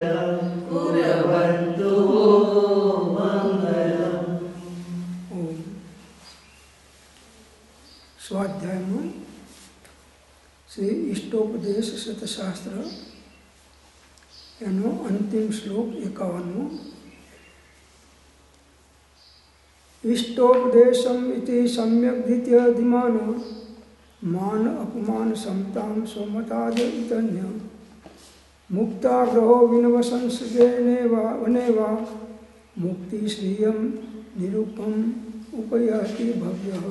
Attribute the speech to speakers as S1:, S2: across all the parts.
S1: कुर्वन्तु मंगलम्।
S2: स्वाध्याय में श्री इष्टोपदेश शतशास्त्र एनो अंतिम श्लोक 51। इष्टोपदेशम इति सम्यक द्वितीयधिमान मान अपमान समताम स्वमताद इतन्य मुक्ताग्रहो विनवसंसर्गेनेवा मुक्ति श्रियम निरूपम उपयाति भव्यः।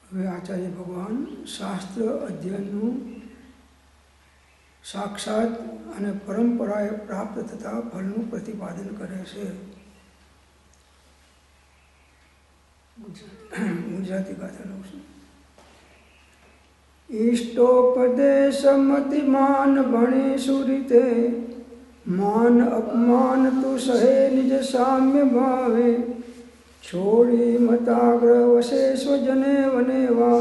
S2: હવે આચાર્ય ભગવાન શાસ્ત્ર અધ્યયનનું સાક્ષાત અને પરંપરાએ પ્રાપ્ત થતા ફળનું પ્રતિપાદન કરે છે। ગુજરાતી ગાથા લઉં છું। ઈષ્ટોપદેશમતિમાન ભણે સુરીતે માન અપમાન તું સહે નિજ સામ્ય ભાવે छोड़ी मताग्र वशे स्वजने वनेवा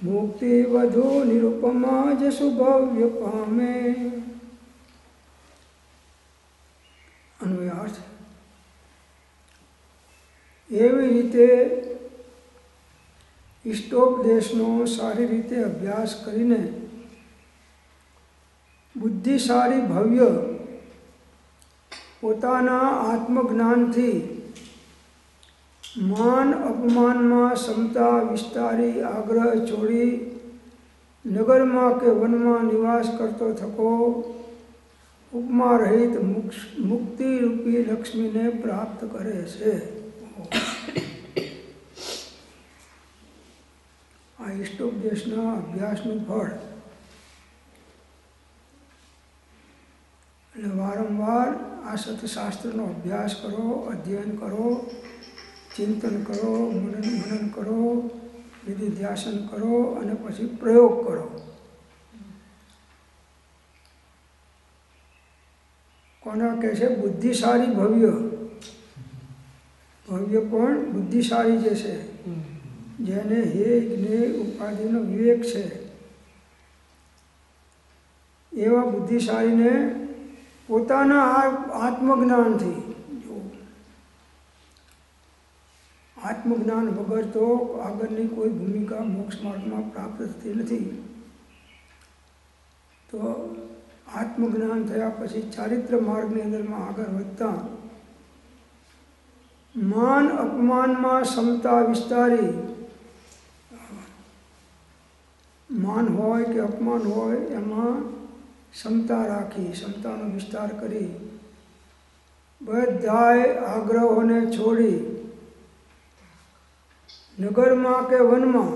S2: मुक्ति वधु निरुपमा जसु भव्य पामे। अन्वयार्थ एवी रीते इष्टोपदेशनो सारी रीते अभ्यास करीने बुद्धिशाली भव्य पोताना आत्मज्ञान थी मान अपमान में समता विस्तारी आग्रह छोड़ी नगर में के वन में निवास करतो थको उपमा रहित मुक्ति रूपी लक्ष्मी ने प्राप्त करे छे। आ इष्टोपदेशना अभ्यासनु फल वारंवार आ सतशास्त्रनो अभ्यास करो, अध्ययन करो, चिंतन करो, मनन करो, निधिध्यासन करो અને પછી પ્રયોગ કરો। કોના કહે છે? બુદ્ધિશાળી ભવ્ય ભવ્ય પણ બુદ્ધિશાળી જે છે જેને હે જ્ઞેય ઉપાધિનો વિવેક છે એવા બુદ્ધિશાળીને પોતાના આત્મજ્ઞાનથી आत्मज्ञान वगर तो आगळनी कोई भूमिका मोक्ष मार्ग में प्राप्त थती नथी। तो आत्मज्ञान थया पछी चारित्र मार्ग ने अंदर में आगळ वधता मान अपमान में समता विस्तारी मान होय के अपमान होय एमां समता राखी समतानो विस्तार करी बधाय आग्रहोने छोड़ी नगर में के वन में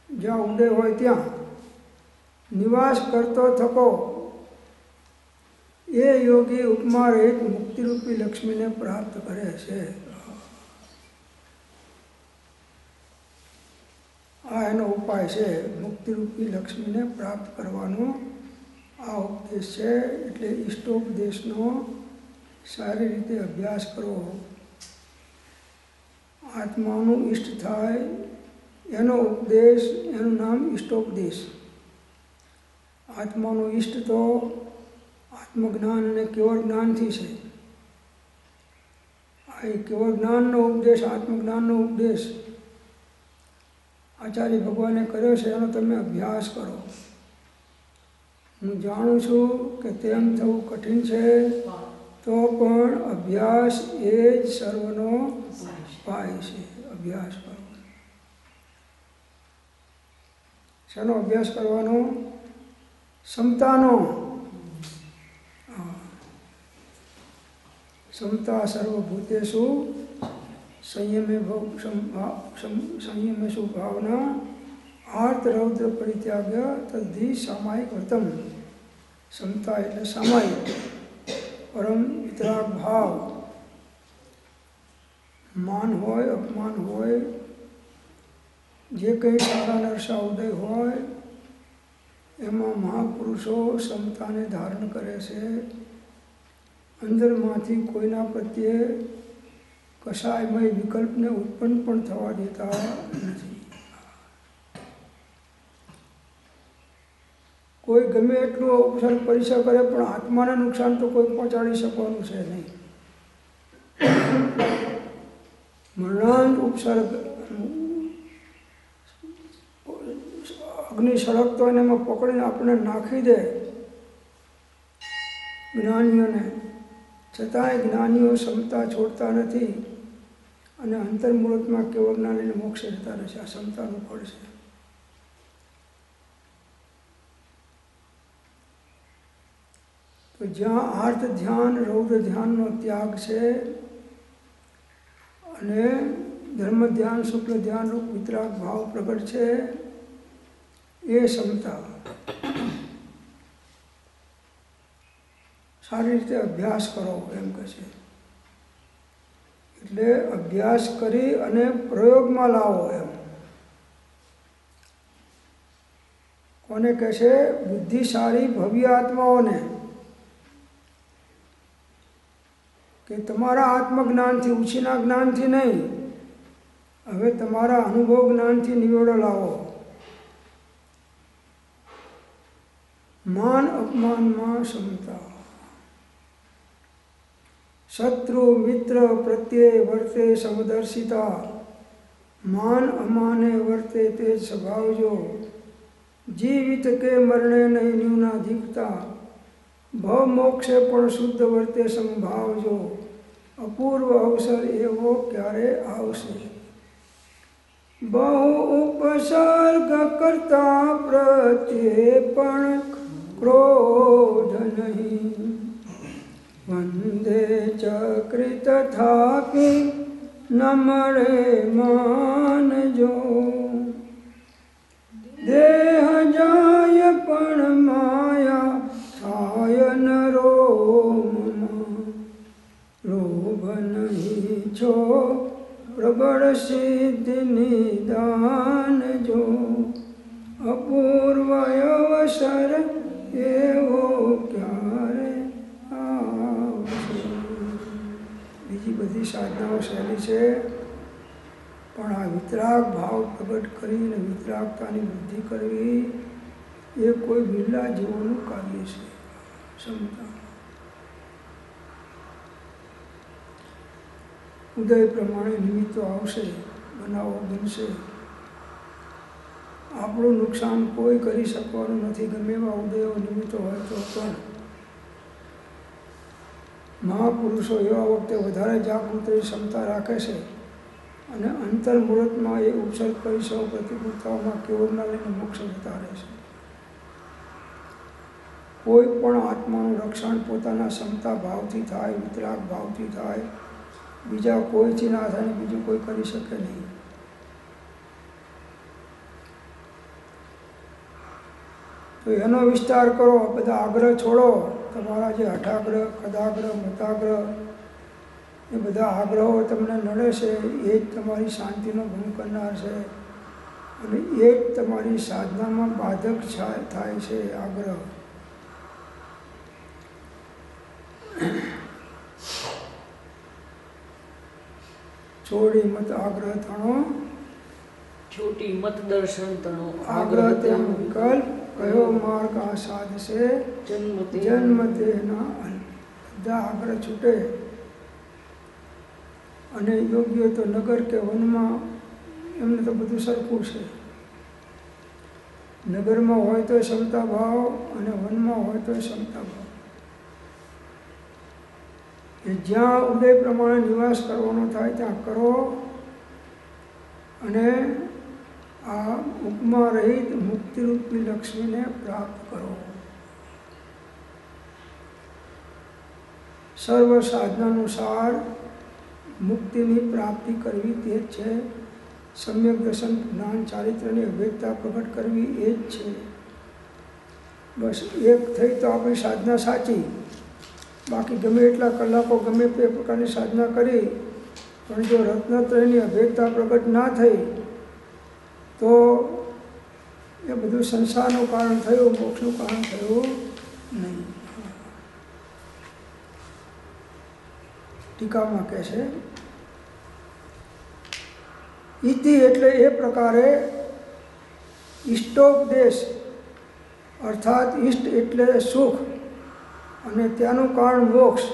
S2: ज्यां उदय होय त्यां निवास करतो थको ये योगी उपमा रहित मुक्ति रूपी लक्ष्मी ने प्राप्त करे छे। आ एनो उपाय छे मुक्ति रूपी लक्ष्मी ने प्राप्त करवानो आ उपदेश छे। एटले इष्टोपदेशनो सारी रीते अभ्यास करो। आत्मानु इष्ट थाय एनो उपदेश एनु नाम इष्टोपदेश। आत्मानु इष्ट तो आत्मज्ञान ने केवल ज्ञान थी छे। आ केवल ज्ञान नो उपदेश आत्मज्ञान नो उपदेश आचार्य भगवाने कर्यो छे एनो तमे अभ्यास करो। हूँ जाणुं छुं के तेम थवुं कठिन छे तो पण अभ्यास ए ज सर्वनो उपाय छे। अभ्यास करो। शानो अभ्यास करवानो? समतानो। समता सर्वभूतेषु संयमेषु भावना आर्त रौद्र परित्याग तद्धि सामायिक व्रतम। समता एटले सामायिक परम वितराग भाव। मान होय अपमान होय जे कई सारा नरसा उदय होय एमां महापुरुषो समता ने धारण करे छे। अंदर मांथी कोईना प्रत्ये कषायमय विकल्प ने उत्पन्न पण थवा देता नथी। કોઈ ગમે એટલું ઉપસર્ગ પરીક્ષા કરે પણ આત્માને નુકસાન તો કોઈ પહોંચાડી શકવાનું છે નહીં. મરણાંત ઉપસર્ગ અગ્નિ સળગતો હોય ને એમાં પકડીને આપણને નાખી દે જ્ઞાનીઓને, છતાંય જ્ઞાનીઓ ક્ષમતા છોડતા નથી અને અંતર્મુહૂર્તમાં કેવળ જ્ઞાનીને મોક્ષે જતા રહેશે. આ ક્ષમતાનું ફળ છે. તો જ્યાં આર્ત ધ્યાન રૌદ્ર ધ્યાનનો ત્યાગ છે અને ધર્મ ધ્યાન શુક્લ ધ્યાન રૂપ વિતરાગ ભાવ પ્રગટ છે, એ ક્ષમતા સારી રીતે અભ્યાસ કરો એમ કહે છે. એટલે અભ્યાસ કરી અને પ્રયોગમાં લાવો એમ. કોને કહે છે? બુદ્ધિશાળી ભવ્ય આત્માઓને, કે તમારા આત્મજ્ઞાનથી, ઉછીના જ્ઞાનથી નહીં, હવે તમારા અનુભવ જ્ઞાનથી નિવેડો લાવો. માન અપમાનમાં ક્ષમતા. શત્રુ મિત્ર પ્રત્યે વર્તે સમદર્શિતા. માન અમાને વર્તે તે સ્વભાવજો. જીવિત કે મરણે નહીં ન્યૂનાધિકતા. ભવ મોક્ષે પણ શુદ્ધ વર્તે સંભાવજો. અપૂર્વ અવસર એવો ક્યારે આવશે. બહુ ઉપસર્ગ કરતા પ્રત્યે પણ ક્રોધ નહીં. વંદે ચક્રી તથાપી ન મળે માનજો. દેહ જાય પણ માયા થાય નરોમમાં. લોભ નહીં છો પ્રબળ સિદ્ધિ નિદાન જો. અપૂર્વ અવસર એવો ક્યારે આવશે. બીજી બધી સાધનાઓ સહેલી છે, પણ આ વિતરાગ ભાવ પ્રગટ કરીને વિતરાગતાની બુદ્ધિ કરવી એ કોઈ બિરલા જીવોનું કાર્ય છે. ક્ષમતા ઉદય પ્રમાણે નિમિત્તો આવશે, બનાવો બનશે. આપણું નુકસાન કોઈ કરી શકવાનું નથી, ગમે એવા ઉદયો નિમિત્તો હોય તો પણ. મહાપુરુષો એવા વખતે વધારે જાગૃતિની ક્ષમતા રાખે છે અને અંતર્મુહૂર્તમાં એ ઉપસર્ગ પરીક્ષાઓ પ્રતિકૂળતાઓમાં કેવળના લઈને મોક્ષ જતા રહે છે. કોઈ પણ આત્માનું રક્ષણ પોતાના ક્ષમતા ભાવથી થાય, વિતરાગ ભાવથી થાય, બીજા કોઈથી ના થાય, બીજું કોઈ કરી શકે નહીં. તો એનો વિસ્તાર કરો, બધા આગ્રહ છોડો. તમારા જે હઠાગ્રહ, કદાગ્રહ, મતાગ્રહ, એ બધા આગ્રહો તમને નડે છે, એ જ તમારી શાંતિનો ભંગ કરનાર છે અને એ જ તમારી સાધનામાં બાધક થાય છે. આગ્રહ છોડી મત આગ્રહ તણો.
S1: છોટી મત દર્શન તણો.
S2: આગ્રહ તેમ વિકલ્પ કયો માર્ગ આ સાધશે. જન્મ તેના બધા આગ્રહ છૂટે અને યોગ્ય તો નગર કે વનમાં, એમને તો બધું સરખું છે. નગરમાં હોય તો ક્ષમતા ભાવ અને વનમાં હોય તો ક્ષમતા ભાવ. જ્યાં ઉદય પ્રમાણે નિવાસ કરવાનો થાય ત્યાં કરો અને આ ઉપમા રહિત મુક્તિરૂપી લક્ષ્મીને પ્રાપ્ત કરો. સર્વ સાધનાનું સાર મુક્તિની પ્રાપ્તિ કરવી તે જ છે. સમ્યક દર્શન, જ્ઞાન, ચારિત્ર્યની અભેદતા પ્રગટ કરવી એ જ છે. બસ એક થઈ તો આપણી સાધના સાચી. બાકી ગમે એટલા કલાકો ગમે તે પ્રકારની સાધના કરી પણ જો રત્નત્રયની અભેદતા પ્રગટ ના થઈ તો એ બધું સંસારનું કારણ થયું, મોક્ષનું કારણ થયું નહીં. ટીકામાં કહે છે ઇતિ એટલે એ પ્રકારે ઇષ્ટોપદેશ અર્થાત ઈષ્ટ એટલે સુખ અને તેનું કારણ મોક્ષ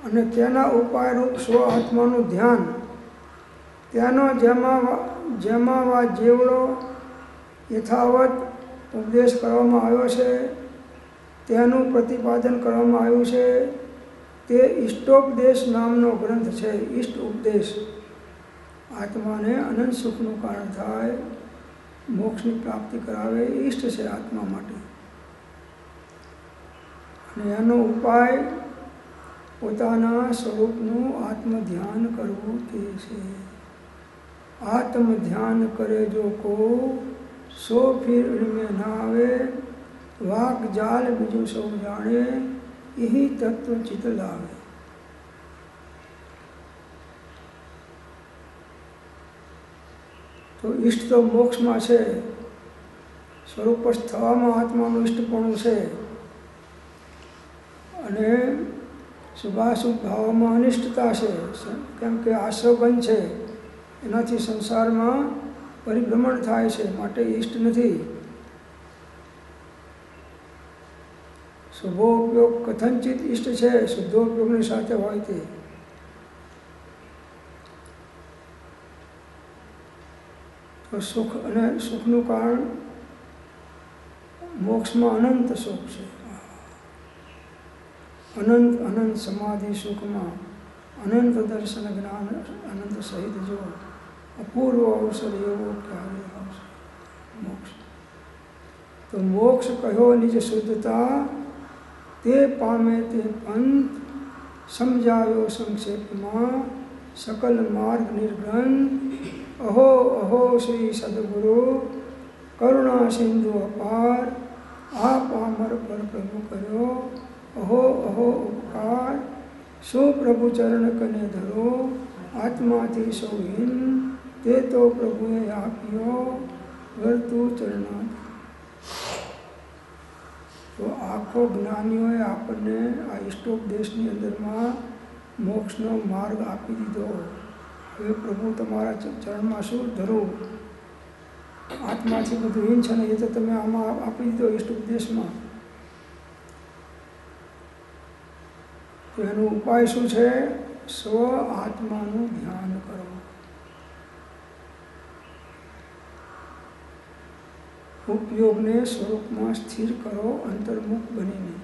S2: અને તેના ઉપાયરૂપ સ્વ આત્માનું ધ્યાન. તેનો જેમાં જેવડો યથાવત ઉપદેશ કરવામાં આવ્યો છે તેનું પ્રતિપાદન કરવામાં આવ્યું છે તે ઇષ્ટોપદેશ નામનો ગ્રંથ છે. ઇષ્ટ ઉપદેશ આત્માને અનંત સુખનું કારણ થાય, મોક્ષની પ્રાપ્તિ કરાવે, ઇષ્ટ છે આત્મા માટે. અને એનો ઉપાય પોતાના સ્વરૂપનું આત્મધ્યાન કરવું તે છે. આત્મધ્યાન કરે જો કો સો ફિર ઇણમે ના આવે, વાક જાલ બીજું સૌ જાણે, यही तत्व चित लावे. તો ઈષ્ટ તો મોક્ષમાં છે, સ્વરૂપસ્થ થવામાં આત્માનું ઈષ્ટપણું છે, અને શુભાશુભ ભાવમાં અનિષ્ટતા છે. કેમ કે આશ્રવગંજ છે, એનાથી સંસારમાં પરિભ્રમણ થાય છે, માટે ઈષ્ટ નથી. શુભો ઉપયોગ કથનચિત ઈષ્ટ છે, શુદ્ધો ઉપયોગની સાથે હોય તે. તો સુખ અને સુખનું કારણ મોક્ષમાં અનંત સુખ છે. અનંત સમાધિ સુખમાં અનંત દર્શન જ્ઞાન અનંત સહિત જો અપૂર્વ અવસર એવો ક્યારે આવશે મોક્ષ. તો મોક્ષ કહ્યો નિજ શુદ્ધતા, તે પામે તે પંથ સમજાયો સંક્ષેપમાં, સકલ માર્ગ નિર્ગ્રંથ. અહો અહો શ્રી સદગુરુ, કરુણા સિંધુ અપાર, આ પામર પર પ્રભુ કર્યો અહો અહો ઉપકાર. શું પ્રભુ ચરણ કને ધરો, આત્માથી સૌ હીન, તે તો પ્રભુએ આપ્યો વર્તું ચરણા. તો આખો જ્ઞાનીઓએ આપણને આ ઇષ્ટોપદેશની અંદરમાં મોક્ષનો માર્ગ આપી દીધો. હવે પ્રભુ તમારા ચરણમાં શું ધરું, આત્માથી બધું હીન છે ને, એ તો તમે આમાં આપી દીધો ઇષ્ટોપદેશમાં. તો એનો ઉપાય શું છે? સ્વ આત્માનું ધ્યાન કરો. ઉપયોગને સ્વરૂપમાં સ્થિર કરો, અંતર્મુખ બનીને.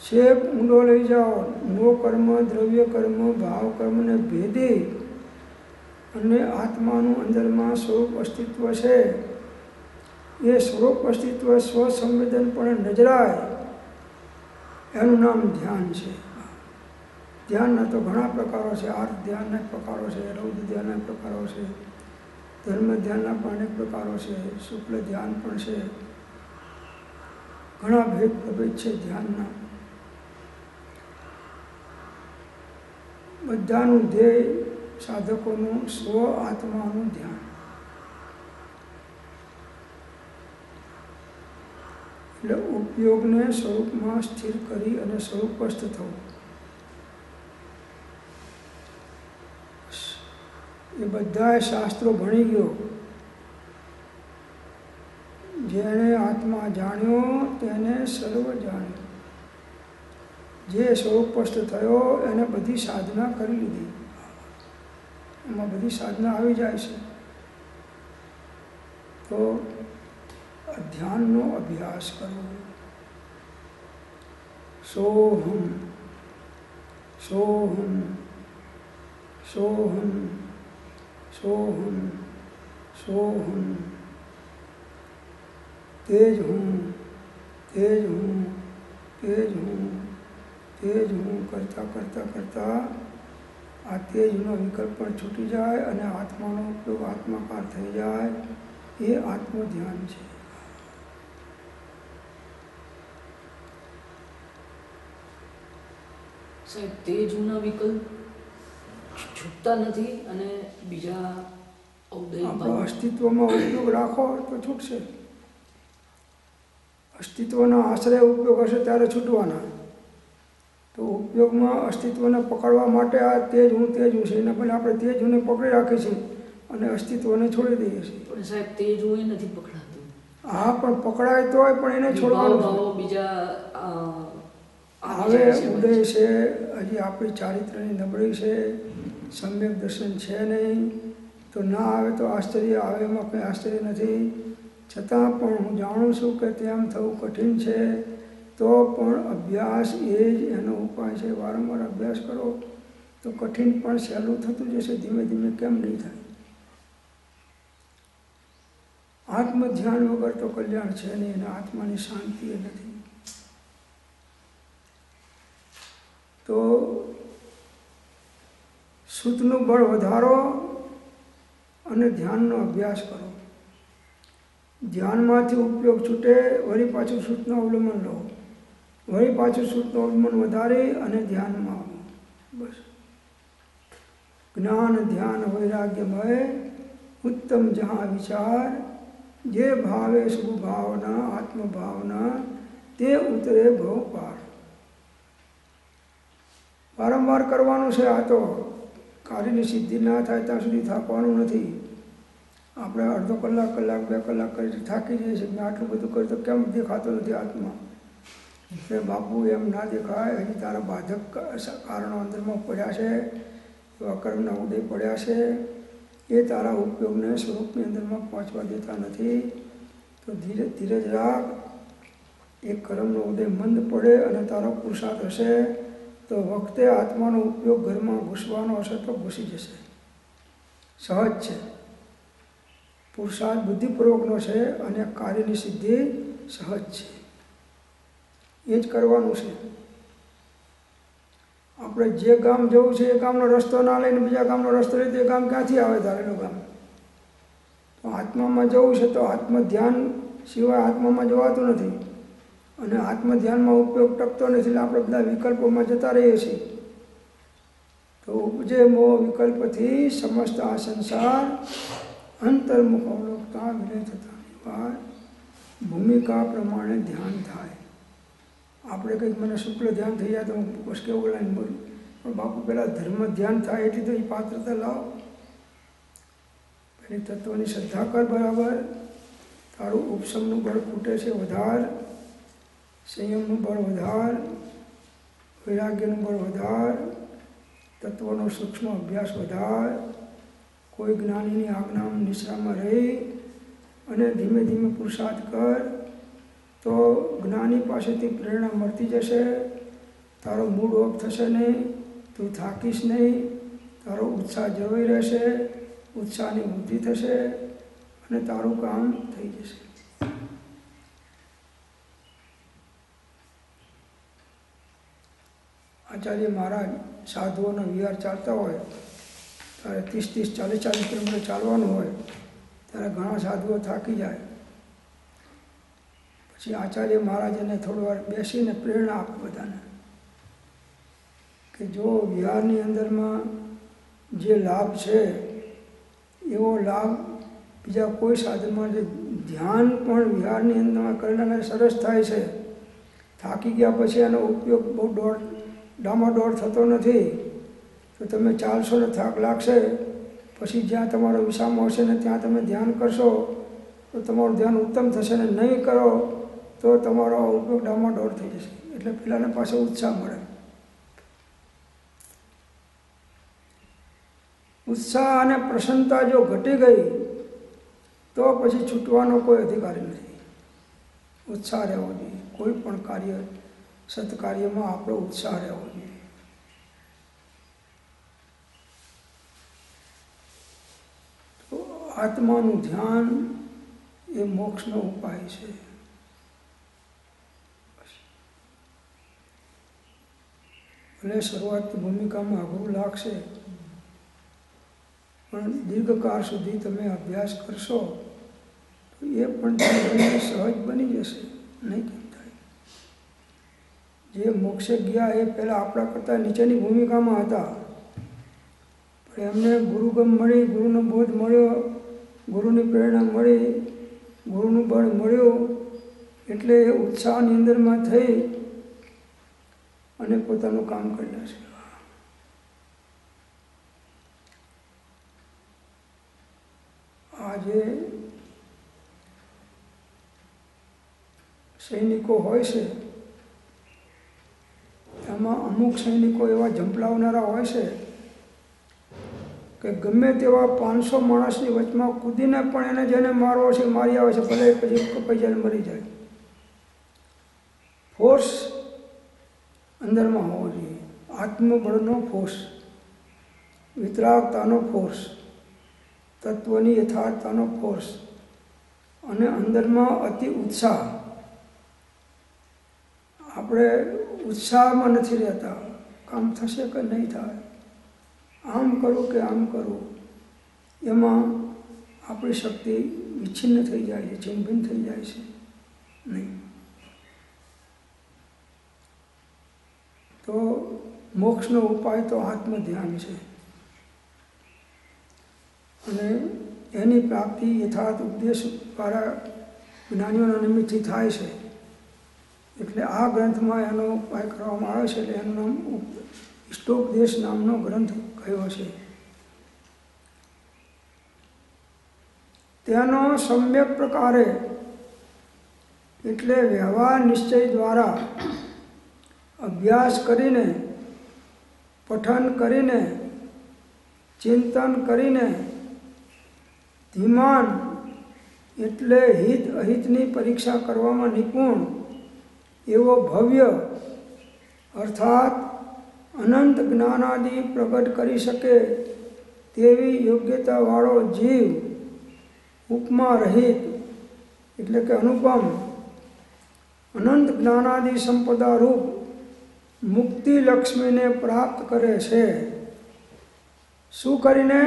S2: છેક ઊંડો લઈ જાઓ. નો કર્મ, દ્રવ્ય કર્મ, ભાવ કર્મને ભેદી અને આત્માનું અંદરમાં સ્વરૂપ અસ્તિત્વ છે, એ સ્વરૂપ અસ્તિત્વ સ્વસંવેદનપણે નજરાય, એનું નામ ધ્યાન છે. ધ્યાનના તો ઘણા પ્રકારો છે. આર્થ ધ્યાનના પ્રકારો છે, રૌદ્ર ધ્યાનના પ્રકારો છે, ધર્મ ધ્યાનના પણ અનેક પ્રકારો છે, શુક્લ ધ્યાન પણ છે. ઘણા પ્રભેદ છે ધ્યાનના. બધાનું ધ્યેય સાધકોનું સ્વ આત્માનું ધ્યાન. એટલે ઉપયોગને સ્વરૂપમાં સ્થિર કરી અને સ્વરૂપસ્થ થવું. એ બધા શાસ્ત્રો ભણી ગયો. જેણે આત્મા જાણ્યો તેને સર્વ જાણ્યો. જે સ્વરૂપસ્થ થયો એને બધી સાધના કરી લીધી. એમાં બધી સાધના આવી જાય છે. તો ધ્યાનનો અભ્યાસ કરવો. સોહમ સોહમ સોહમ સોહમ સોહમ. તેજ હું તેજ હું તેજ હું તેજ હું કરતાં કરતાં કરતાં આ તેજનો વિકલ્પ પણ છૂટી જાય અને આત્માનો ઉપયોગ આત્માકાર થઈ જાય. એ આત્મધ્યાન છે.
S1: સાહેબ, તેજના વિકલ્પ છૂટતા નથી અને બીજા
S2: આપણો અસ્તિત્વમાં ઉપયોગ રાખો તો છૂટશે. અસ્તિત્વના આશ્રય ઉપયોગ હશે ત્યારે છૂટવાના. તો ઉપયોગમાં અસ્તિત્વને પકડવા માટે આ તેજ હું છે, એના પહેલાં આપણે તેજ હુંને પકડી રાખીએ છીએ અને અસ્તિત્વને છોડી દઈએ છીએ.
S1: પણ સાહેબ તેજ હું એ નથી પકડાતું.
S2: હા, પણ પકડાય તોય પણ એને છોડવાનું
S1: ભાવો બીજા
S2: હવે ઉદય છે, હજી આપણી ચારિત્રની નબળી છે, સમ્યક દર્શન છે નહીં, તો ના આવે તો આશ્ચર્ય, આવે એમાં કંઈ આશ્ચર્ય નથી. છતાં પણ હું જાણું છું કે તેમ થવું કઠિન છે, તો પણ અભ્યાસ એ જ એનો ઉપાય છે. વારંવાર અભ્યાસ કરો તો કઠિન પણ સહેલું થતું જશે, ધીમે ધીમે કેમ નહીં થાય. આત્મ ધ્યાન વગર તો કલ્યાણ છે નહીં, અને આત્માની શાંતિ એ નથી. તો સૂતનું બળ વધારો અને ધ્યાનનો અભ્યાસ કરો. ધ્યાનમાંથી ઉપયોગ છૂટે, વળી પાછું સૂતનું અવલંબન લો, વળી પાછું સૂતનું અવલંબન વધારી અને ધ્યાનમાં આવો. બસ જ્ઞાન ધ્યાન વૈરાગ્યમય ઉત્તમ જहाँ વિચાર, જે ભાવે શુભ ભાવના આત્મભાવના, તે ઉતરે ભવ પાર. વારંવાર કરવાનું છે. આ તો કાર્યની સિદ્ધિ ના થાય ત્યાં સુધી થાકવાનું નથી. આપણે અડધો કલાક, 2 કલાક કરી થાકી જઈએ છીએ. મેં આટલું બધું કર્યું તો કેમ દેખાતો નથી આત્મા? એટલે બાપુ એમ ના દેખાય, હજી તારા બાધક કારણો અંદરમાં પડ્યા છે, અકર્મના ઉદય પડ્યા છે, એ તારા ઉપયોગને સ્વરૂપની અંદરમાં પહોંચવા દેતા નથી. તો ધીરજ રાખ. એક કર્મનો ઉદય મંદ પડે અને તારો પુરુષાર્થ હશે તો વખતે આત્માનો ઉપયોગ ઘરમાં ઘૂસવાનો હશે તો ઘૂસી જશે. સહજ છે. પુરુષાર્થ બુદ્ધિપૂર્વકનો છે અને કાર્યની સિદ્ધિ સહજ છે. એ જ કરવાનું છે. આપણે જે ગામ જવું છે એ ગામનો રસ્તો ના લઈને બીજા ગામનો રસ્તો લઈએ તો એ ગામ ક્યાંથી આવે? ધારેલું ગામ. તો આત્મામાં જવું છે તો આત્મધ્યાન સિવાય આત્મામાં જવાતું નથી, અને આત્મધ્યાનમાં ઉપયોગ ટકતો નથી. એટલે આપણે બધા વિકલ્પોમાં જતા રહીએ છીએ. તો ઉપજે મોહ વિકલ્પથી સમસ્ત આ સંસાર, અંતર્મુખ અવલોકતા વિનય થતા નિવાર, ભૂમિકા પ્રમાણે ધ્યાન થાય. આપણે કંઈક મને શુક્લ ધ્યાન થઈ જાય તો હું બસ કેવું લાઈને બોલું, પણ બાપુ પહેલાં ધર્મ ધ્યાન થાય એટલી તો એ પાત્રતા લાવો. પેલી તત્વની શ્રદ્ધા કર બરાબર. તારું ઉપશમનું બળ ખૂટે છે, વધાર. સંયમનું બળ વધાર, વૈરાગ્યનું બળ વધાર, તત્વનો સૂક્ષ્મ અભ્યાસ વધાર. કોઈ જ્ઞાનીની આજ્ઞામાં નિશ્રામાં રહી અને ધીમે ધીમે પુરુષાર્થ કર, તો જ્ઞાની પાસેથી પ્રેરણા મળતી જશે. તારો મૂડ ઓફ થશે નહીં, તું થાકીશ નહીં, તારો ઉત્સાહ જળવાઈ રહેશે, ઉત્સાહની વૃદ્ધિ થશે અને તારું કામ થઈ જશે. આચાર્ય મહારાજ સાધુઓનો વિહાર ચાલતા હોય ત્યારે 30-40 કિલોમીટર ચાલવાનું હોય, ત્યારે ઘણા સાધુઓ થાકી જાય. પછી આચાર્ય મહારાજને થોડી વાર બેસીને પ્રેરણા આપે બધાને કે જો વિહારની અંદરમાં જે લાભ છે એવો લાભ બીજા કોઈ સાધનમાં, જે ધ્યાન પણ વિહારની અંદરમાં કરેલાને સરસ થાય છે. થાકી ગયા પછી એનો ઉપયોગ બહુ ડામાડોળ થતો નથી. તો તમે ચાલશો ને થાક લાગશે, પછી જ્યાં તમારો વિસામો હશે ને ત્યાં તમે ધ્યાન કરશો તો તમારું ધ્યાન ઉત્તમ થશે, ને નહીં કરો તો તમારો ઉપયોગ ડામાડોળ થઈ જશે. એટલે પેલાને પાછો ઉત્સાહ મળે. ઉત્સાહ અને પ્રસન્નતા જો ઘટી ગઈ તો પછી છૂટવાનો કોઈ અધિકારી નથી. ઉત્સાહ રહેવો જોઈએ. કોઈ પણ કાર્ય, સત્કાર્યમાં આપણો ઉત્સાહ રહેવો જોઈએ. તો આત્માનું ધ્યાન એ મોક્ષનો ઉપાય છે. ભલે શરૂઆતની ભૂમિકામાં અઘરું લાગશે, પણ દીર્ઘકાળ સુધી તમે અભ્યાસ કરશો તો એ પણ તમને સહજ બની જશે. નહીં કેમ થાય? જે મોક્ષે ગયા એ પહેલાં આપણા કરતાં નીચેની ભૂમિકામાં હતા, પણ એમને ગુરુગમ મળી, ગુરુનો બોધ મળ્યો, ગુરુની પ્રેરણા મળી, ગુરુનું બળ મળ્યું, એટલે એ ઉત્સાહની અંદરમાં થઈ અને પોતાનું કામ કરી લેશે. જે સૈનિકો હોય છે એમાં અમુક સૈનિકો એવા ઝંપલાવનારા હોય છે કે ગમે તેવા 500 માણસની વચમાં કૂદીને પણ એને જેને મારવો છે મારી આવે છે, ભલે પછી કપાઈ જાય મરી જાય. ફોર્સ અંદરમાં હોવો જોઈએ, આત્મબળનો ફોર્સ, વિતરાગતાનો ફોર્સ, તત્વની યથાર્થતાનો ફોર્સ અને અંદરમાં અતિ ઉત્સાહ. આપણે ઉત્સાહમાં નથી રહેતા, કામ થશે કે નહીં થાય, આમ કરું કે આમ કરું, એમાં આપણી શક્તિ વિચ્છિન્ન થઈ જાય છે, છિન્નભિન્ન થઈ જાય છે નહીં. તો મોક્ષનો ઉપાય તો આત્મધ્યાન છે અને એની પ્રાપ્તિ યથાર્થ ઉપદેશ દ્વારા જ્ઞાનીઓના નિમિત્તથી થાય છે. એટલે આ ગ્રંથમાં એનો ઉપાય કરવામાં આવે છે. એટલે એનું નામ ઇષ્ટોપદેશ નામનો ગ્રંથ કયો છે. તેનો સમ્યક પ્રકારે એટલે વ્યવહાર નિશ્ચય દ્વારા અભ્યાસ કરીને, પઠન કરીને, ચિંતન કરીને, ધીમાન એટલે હિત અહિતની પરીક્ષા કરવામાં નિપુણ એવો ભવ્ય અર્થાત અનંત જ્ઞાનાદિ પ્રગટ કરી શકે તેવી યોગ્યતાવાળો જીવ ઉપમા રહિત એટલે કે અનુપમ અનંત જ્ઞાનાદિ સંપદા રૂપ મુક્તિ લક્ષ્મીને પ્રાપ્ત કરે છે. શું કરીને?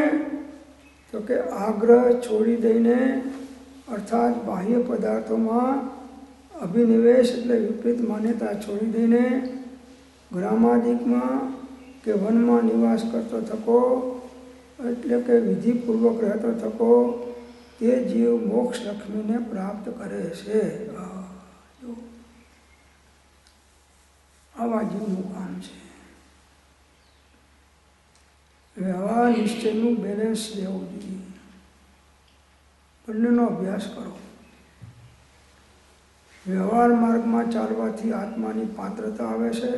S2: તો કે આગ્રહ છોડી દઈને, અર્થાત બાહ્ય પદાર્થોમાં અભિનિવેશ એટલે વિપરીત માન્યતા છોડી દઈને ગ્રામાદિકમાં કે વનમાં નિવાસ કરતો થકો એટલે કે વિધિપૂર્વક રહેતો થકો તે જીવ મોક્ષ લક્ષ્મીને પ્રાપ્ત કરે છે. આવા જીવનું કામ છે. વ્યવહાર નિશ્ચયનું બેલેન્સ લેવું જોઈએ. બંનેનો અભ્યાસ કરો. વ્યવહાર માર્ગમાં ચાલવાથી આત્માની પાત્રતા આવે છે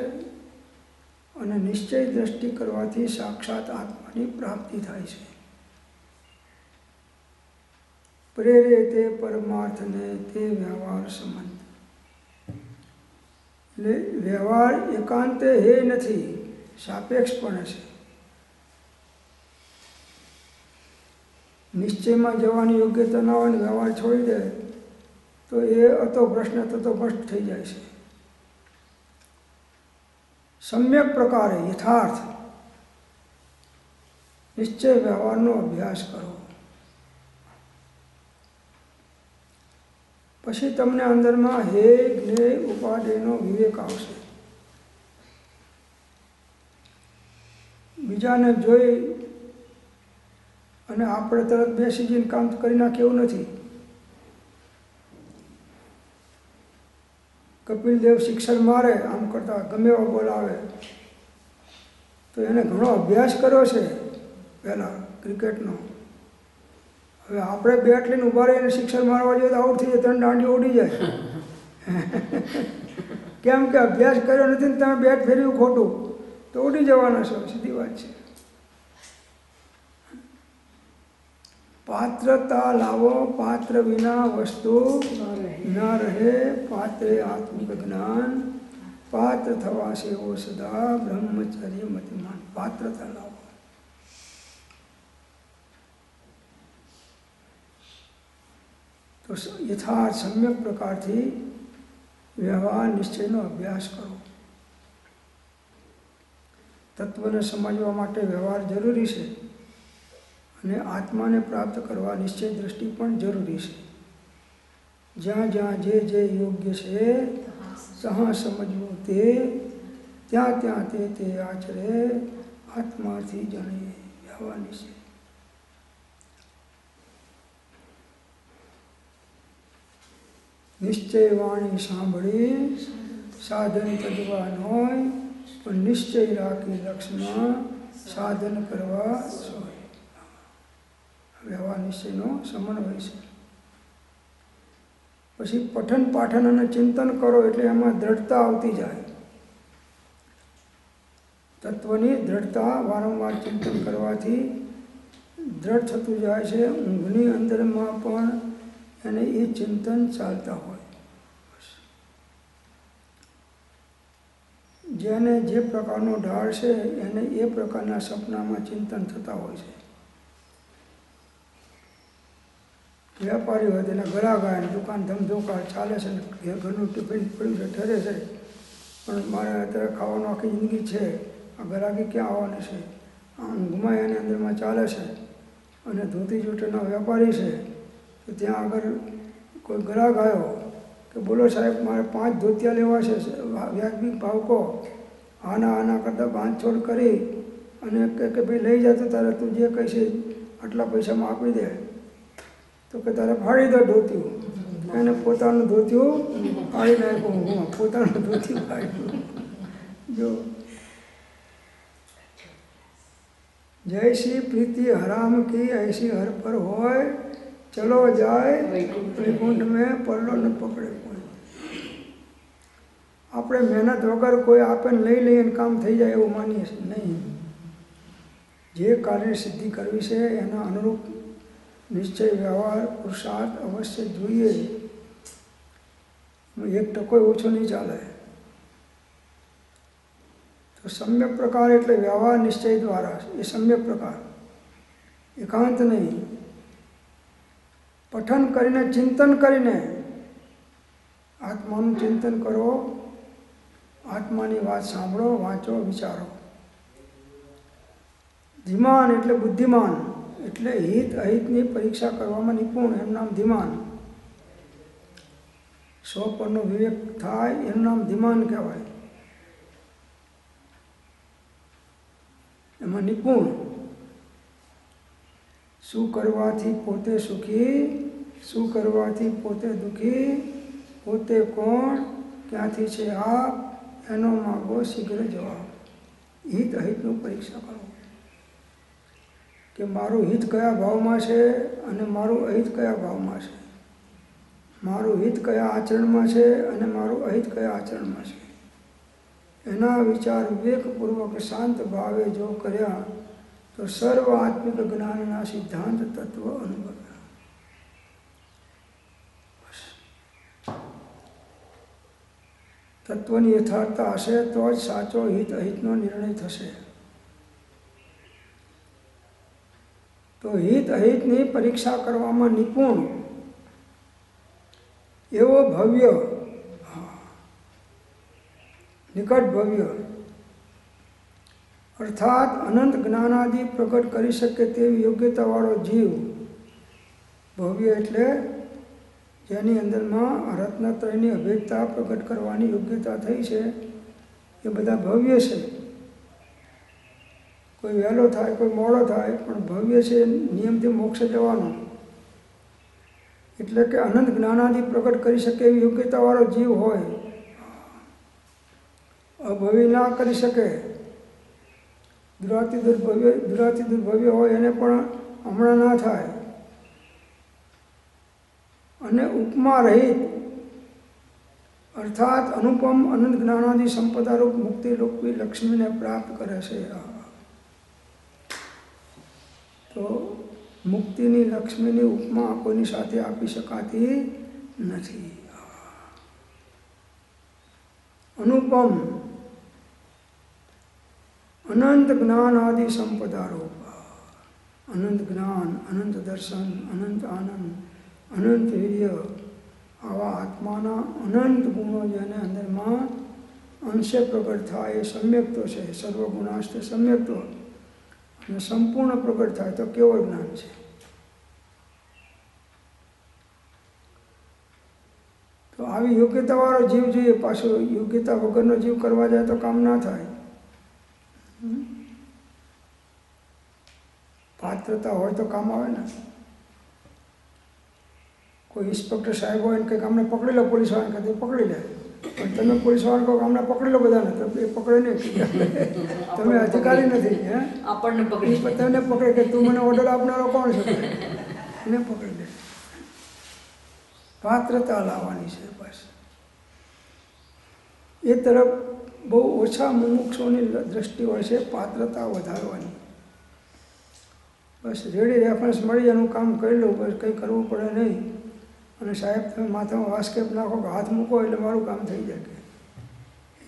S2: અને નિશ્ચય દ્રષ્ટિ કરવાથી સાક્ષાત આત્માની પ્રાપ્તિ થાય છે. પ્રેરે તે પરમાર્થને તે વ્યવહાર સંબંધ. એટલે વ્યવહાર એકાંતે હે નથી, સાપેક્ષપણે છે. નિશ્ચયમાં જવાની યોગ્યતા ના હોય ને વ્યવહાર છોડી દે તો એ અતો પ્રશ્ન તતો ભ્રષ્ટ થઈ જાય છે. સમ્યક પ્રકારે યથાર્થ નિશ્ચય વ્યવહારનો અભ્યાસ કરો. પછી તમને અંદરમાં હે જ્ઞેય ઉપાદેયનો વિવેક આવશે. બીજાને જોઈ અને આપણે તરત બેસી જઈને કામ કરી નાખે એવું નથી. કપિલ દેવ શિક્ષણ મારે આમ કરતા ગમે એવો બોલાવે તો એને ઘણો અભ્યાસ કર્યો છે પહેલાં ક્રિકેટનો. હવે આપણે બેટ લઈને ઊભા રહીને શિક્ષણ મારવા જોઈએ તો આઉટ થઈ જાય, 3 દાંડીઓ ઉડી જાય. કેમ કે અભ્યાસ કર્યો નથી ને તમે બેટ ફેરવ્યું ખોટું તો ઉડી જવાના છો. સીધી વાત છે. પાત્રતા લાવો, પાત્ર વિના વસ્તુ ન રહે. પાત્રે આત્મિક જ્ઞાન, પાત્ર થવા સેવો સદા બ્રહ્મચર્ય મતિમાન. પાત્રતા લાવો. તો યથાર્થ સમ્યક પ્રકારથી વ્યવહાર નિશ્ચયનો અભ્યાસ કરો. તત્વને સમજવા માટે વ્યવહાર જરૂરી છે અને આત્માને પ્રાપ્ત કરવા નિશ્ચય દ્રષ્ટિ પણ જરૂરી છે. જ્યાં જ્યાં જે જે યોગ્ય છે ત્યાં સમજવું તે, ત્યાં ત્યાં તે આચરે. આત્માથી જાણીએ વ્યવહાર નિશ્ચય. નિશ્ચય વાણી સાંભળી સાધન તજવા ન હોય પણ નિશ્ચય રાખી લક્ષ્યમાં સાધન કરવા જોઈએ. વ્યવહાર નિશ્ચયનો સમન્વય છે. પછી પઠન પાઠન અને ચિંતન કરો એટલે એમાં દ્રઢતા આવતી જાય. તત્વની દ્રઢતા વારંવાર ચિંતન કરવાથી દ્રઢ થતું જાય છે. ઊંઘની અંદરમાં પણ એને એ ચિંતન ચાલતા હોય. જેને જે પ્રકારનો ઢાળ છે એને એ પ્રકારના સપનામાં ચિંતન થતા હોય છે. વેપારી હોય તેના ગળા ગાય, દુકાન ધમધોકાર ચાલે છે, ઘરનું ટિફિન પડ્યું છે, ઠરે છે, પણ મારે અત્યારે ખાવાનું આખી જિંદગી છે, આ ગ્રાહકી ક્યાં આવવાની છે, આ ઊંઘમાં એની અંદરમાં ચાલે છે. અને ધોતી જૂઠના વેપારી છે તો ત્યાં આગળ કોઈ ગ્રાહક આવ્યો કે બોલો સાહેબ મારે 5 ધોતિયા લેવા છે, વ્યાજબી ભાવ કહો. આના કરતાં બાંધછોડ કરી અને કે ભાઈ લઈ જતો તારે તું જે કહીશ આટલા પૈસામાં આપી દે. તો કે તારે ફાડી દો ધોતિયું. એને પોતાનું ધોતિયું ફાડી નાખ્યું. હું પોતાનું ધોતિયું ફાડ્યું. જો જૈસી પ્રીતિ હરામ કી ऐसी हर पर होय, चलो जाए वैकुंठ में परलो न पकड़े कोई. આપણે મહેનત વગર કોઈ આપે લઈ લઈને કામ થઈ જાય એવું માનીએ છીએ નહીં. જે કાર્ય સિદ્ધિ કરવી છે એના અનુરૂપ નિશ્ચય વ્યવહાર પુરુષાર્થ અવશ્ય જોઈએ. એક ટકો ઓછો નહીં ચાલે. તો સમ્યક પ્રકાર એટલે વ્યવહાર નિશ્ચય દ્વારા, એ સમ્યક પ્રકાર, એકાંત નહીં. પઠન કરીને ચિંતન કરીને આત્માનું ચિંતન કરો, આત્માની વાત સાંભળો, વાંચો, વિચારો. ધીમાન એટલે બુદ્ધિમાન, એટલે હિત અહિતની પરીક્ષા કરવામાં નિપુણ, એનું નામ ધીમાન. સ્વપરનો વિવેક થાય એનું નામ ધીમાન કહેવાય. એમાં નિપુણ. શું કરવાથી પોતે સુખી, શું કરવાથી પોતે દુઃખી, પોતે કોણ, ક્યાંથી છે આપ, એનો માગો શીઘ્ર જવાબ. હિત અહિતનું પરીક્ષા કરો કે મારું હિત કયા ભાવમાં છે અને મારું અહિત કયા ભાવમાં છે, મારું હિત કયા આચરણમાં છે અને મારું અહિત કયા આચરણમાં છે. એના વિચાર વિવેકપૂર્વક શાંત ભાવે જો કર્યા તો સર્વ આત્મિક જ્ઞાનના સિદ્ધાંત તત્વ અનુભવ્યા. તત્વની યથાર્થતા હશે તો જ સાચો હિત અહિતનો નિર્ણય થશે. તો હિત અહિતની પરીક્ષા કરવામાં નિપુણ એવો ભવ્ય, નિકટ ભવ્ય અર્થાત અનંત જ્ઞાનાદિ પ્રગટ કરી શકે તેવી યોગ્યતાવાળો જીવ. ભવ્ય એટલે જેની અંદરમાં રત્નત્રયની અભેદતા પ્રગટ કરવાની યોગ્યતા થઈ છે એ બધા ભવ્ય છે. કોઈ વહેલો થાય, કોઈ મોડો થાય, પણ ભવ્ય છે નિયમથી મોક્ષ જવાનો. એટલે કે અનંત જ્ઞાનાદિ પ્રગટ કરી શકે એવી યોગ્યતાવાળો જીવ હોય. અભવ્ય ના કરી શકે, દુરાતી દુર્ભવ્ય હોય એને પણ હમણાં ના થાય. અને ઉપમા રહિત અર્થાત અનુપમ અનંત જ્ઞાનાદિ સંપદારૂપ મુક્તિ રૂપી લક્ષ્મીને પ્રાપ્ત કરે છે. તો મુક્તિની લક્ષ્મીની ઉપમા કોઈની સાથે આપી શકાતી નથી. અનુપમ અનંત જ્ઞાન આદિ સંપદારૂપ, અનંત જ્ઞાન, અનંત દર્શન, અનંત આનંદ, અનંત વીર્ય, આવા આત્માના અનંત ગુણો જેને અંદરમાં અંશે પ્રગટ થાય એ સમ્યક્ત્વ છે. સર્વગુણાસ્ત સમ્યક્ત્વ. અને સંપૂર્ણ પ્રગટ થાય તો કેવળ જ્ઞાન છે. તો આવી યોગ્યતાવાળો જીવ જોઈએ. પાછો યોગ્યતા વગરનો જીવ કરવા જાય તો કામ ના થાય. પાત્રતા હોય તો કામ આવે ને. કોઈ ઇન્સ્પેક્ટર સાહેબ હોય ને કંઈક અમને પકડી લો, પોલીસ વાળાને કહે પકડી લે, પણ તમે પોલીસ વાળાને કહો અમને પકડી લો બધાને, તો એ પકડે નહીં. તમે અધિકારી નથી. હે,
S1: આપણને પકડી
S2: તમને પકડે કે તું મને ઓર્ડર આપનારો કોણ છે? એને પકડી લે. પાત્રતા લાવવાની છે બસ. એ તરફ બહુ ઓછા મુમુક્ષોની દ્રષ્ટિ હોય છે, પાત્રતા વધારવાની. બસ રેડી રેફરન્સ મળી એનું કામ કરી લઉં, બસ કંઈ કરવું પડે નહીં. અને સાહેબ તમે માથામાં વાસ્કેપ નાખો કે હાથ મૂકો એટલે મારું કામ થઈ જાય. કે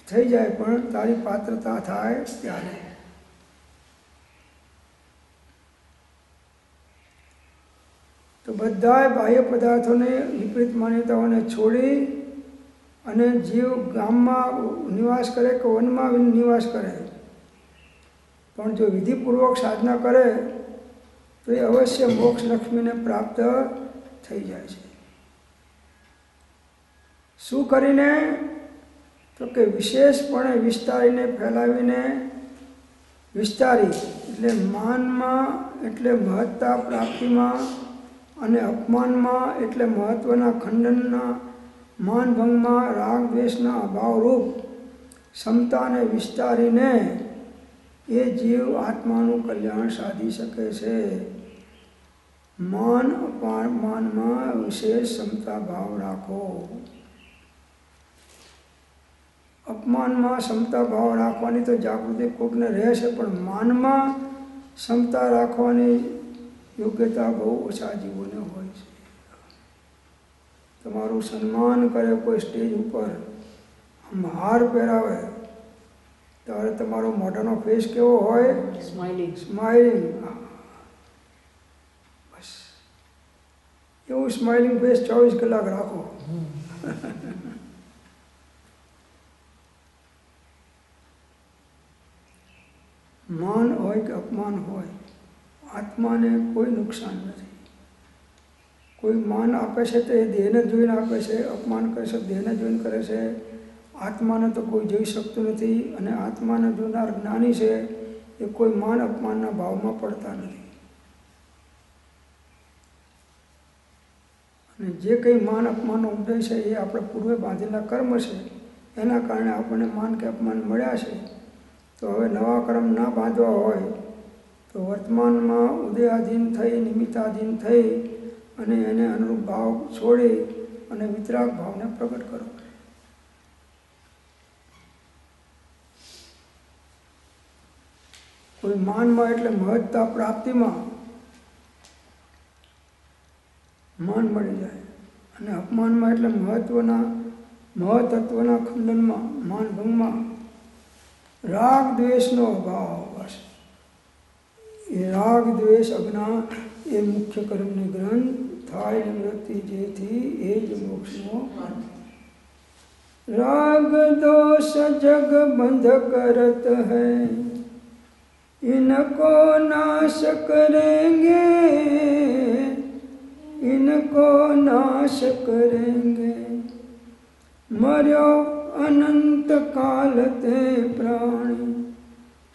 S2: થઈ જાય પણ તારી પાત્રતા થાય ત્યારે. તો બધાય બાહ્ય પદાર્થોને વિપરીત માન્યતાઓને છોડી અને જીવ ગામમાં નિવાસ કરે કે વનમાં નિવાસ કરે, પણ જો વિધિપૂર્વક સાધના કરે તો એ અવશ્ય મોક્ષ લક્ષ્મીને પ્રાપ્ત થઈ જાય છે. શું કરીને? તો કે વિશેષપણે વિસ્તારીને ફેલાવીને, વિસ્તારી એટલે માનમાં એટલે મહત્તા પ્રાપ્તિમાં, અને અપમાનમાં એટલે મહત્વના ખંડનના, માનભંગમાં રાગ દ્વેષના અભાવરૂપ ક્ષમતાને વિસ્તારીને એ જીવ આત્માનું કલ્યાણ સાધી શકે છે. માન અપમાનમાં વિશેષ ક્ષમતા ભાવ રાખો. અપમાનમાં ક્ષમતા ભાવ રાખવાની તો જાગૃતિ કોકને રહેશે, પણ માનમાં ક્ષમતા રાખવાની યોગ્યતા બહુ ઓછા જીવોને હોય છે. તમારું સન્માન કરે કોઈ સ્ટેજ ઉપર, આમ હાર પહેરાવે ત્યારે તમારો મોઢાનો ફેસ કેવો હોય?
S1: સ્માઇલિંગ.
S2: સ્માઇલિંગ. બસ એવું સ્માઇલિંગ ફેસ 24 કલાક રાખો. માન હોય કે અપમાન હોય, આત્માને કોઈ નુકસાન નથી. કોઈ માન આપે છે તો એ દેહને જોઈને આપે છે, અપમાન કરે છે દેહને જોઈને કરે છે. આત્માને તો કોઈ જોઈ શકતું નથી, અને આત્માને જોનાર જ્ઞાની છે એ કોઈ માન અપમાનના ભાવમાં પડતા નથી. અને જે કંઈ માન અપમાનનો ઉદય છે એ આપણે પૂર્વે બાંધેલા કર્મ છે, એના કારણે આપણને માન કે અપમાન મળ્યા છે. તો હવે નવા કર્મ ના બાંધવા હોય તો વર્તમાનમાં ઉદયાધીન થઈ, નિમિત્તાધીન થઈ અને એને અનુરૂપ ભાવ છોડી અને વિતરાગ ભાવને પ્રગટ કરો. કોઈ માનમાં એટલે મહત્તા પ્રાપ્તિમાં માન મળી જાય, અને અપમાનમાં એટલે મહત્ત્વના ખંડનમાં, માનભંગમાં રાગ દ્વેષનો અભાવ. બસ એ રાગ દ્વેષ અજ્ઞાન એ મુખ્ય કર્મની ગ્રંથ થાય નિવૃત્તિ, જેથી એ જ મોક્ષનો રાગ દોષ જગ બંધ કરત હૈ, इनको नाश करेंगे, इनको नाश करेंगे, मर्यो अनंत काल ते प्राणी,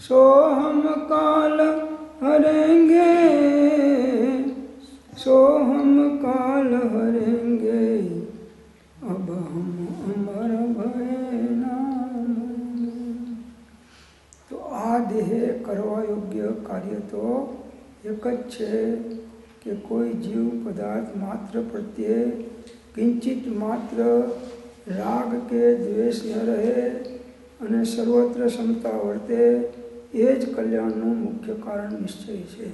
S2: सो हम काल हरेंगे, सो हम काल हरेंगे, अब हम अमर भय नाम. તો આ દેહે કરવા યોગ્ય કાર્ય તો એક જ છે કે કોઈ જીવ પદાર્થ માત્ર પ્રત્યે કિંચિત માત્ર રાગ કે દ્વેષ ન રહે અને સર્વત્ર ક્ષમતા વર્તે, એ જ કલ્યાણનું મુખ્ય કારણ નિશ્ચય છે.